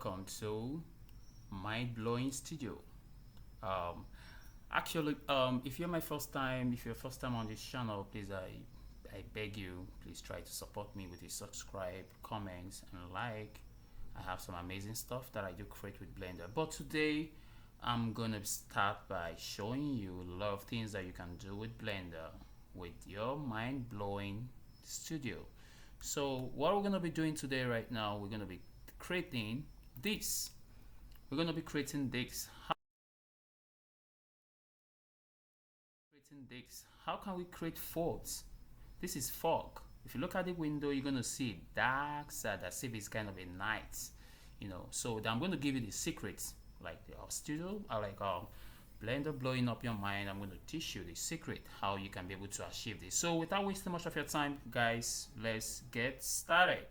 welcome to Mind Blowing Studio. Um, if you're if you're first time on this channel, please, I beg you, please try to support me with a subscribe, comments, and like. I have some amazing stuff that I do create with Blender. But today, I'm gonna start by showing you a lot of things that you can do with Blender with your Mind Blowing Studio. So what we're gonna be doing today, right now, we're gonna be creating this. We're gonna be creating this. How can we create fogs? This is fog. If you look at the window, you're gonna see dark side as if it's kind of a night, So I'm going to give you the secrets, like the studio, Blender blowing up your mind. I'm going to teach you the secret how you can be able to achieve this. So without wasting much of your time, guys, let's get started.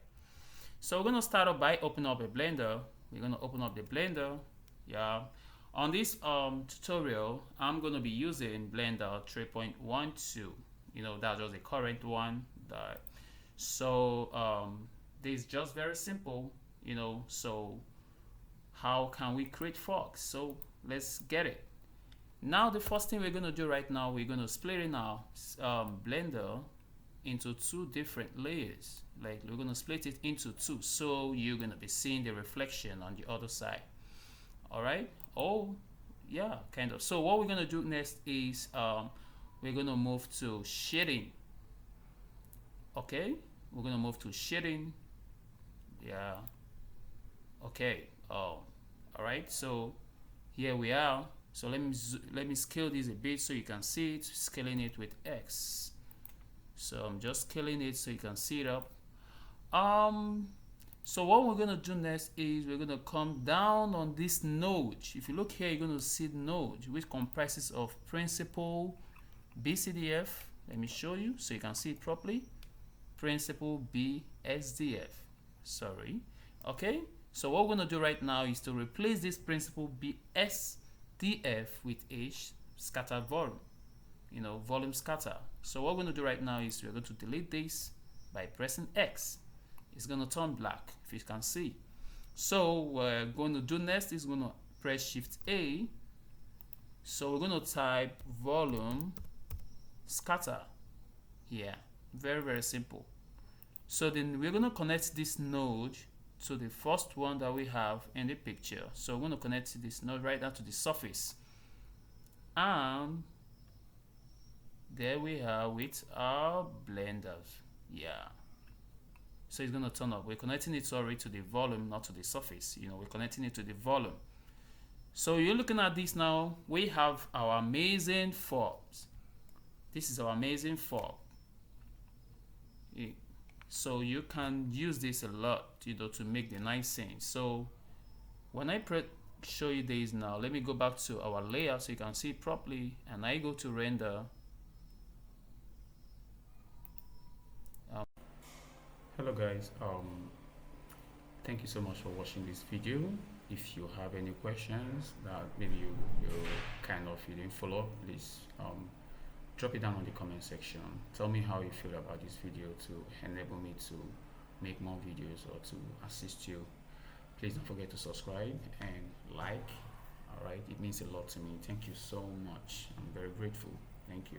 So we're going to start off by opening up a Blender. We're going to open up the Blender. Yeah. On this tutorial, I'm going to be using Blender 3.12. That's just the current one. This is just very simple. So how can we create fogs? So let's get it. Now the first thing we're going to do right now, we're going to split in our Blender into two different layers. Like, we're going to split it into two, so you're going to be seeing the reflection on the other side. All right. Oh yeah, kind of. So what we're going to do next is we're going to move to shading. Okay, we're going to move to shading. Yeah. Okay. All right, so here we are. So let me scale this a bit so you can see it. Scaling it with X. So I'm just scaling it so you can see it up. So what we're gonna do next is we're gonna come down on this node. If you look here, you're gonna see the node, which comprises of principal BCDF. Let me show you so you can see it properly. Principal BSDF. Sorry. Okay. So what we're gonna do right now is to replace this principal BSDF with H scatter volume. Volume scatter. So what we're going to do right now is we're going to delete this by pressing X. It's going to turn black, if you can see. So what we're going to do next is going to press Shift A. So we're going to type volume scatter here. Very, very simple. So then we're going to connect this node to the first one that we have in the picture. So we're going to connect this node right now to the surface. And there we are with our blenders. Yeah. So it's going to turn up. We're connecting it already to the volume, not to the surface. We're connecting it to the volume. So you're looking at this now. We have our amazing forms. This is our amazing form. So you can use this a lot, to make the nice scenes. So when I show you this now, let me go back to our layer so you can see it properly, and I go to render. Hello guys, thank you so much for watching this video. If you have any questions that maybe you didn't follow up, please drop it down in the comment section. Tell me how you feel about this video to enable me to make more videos or to assist you. Please don't forget to subscribe and like. All right, it means a lot to me. Thank you so much. I'm very grateful. Thank you.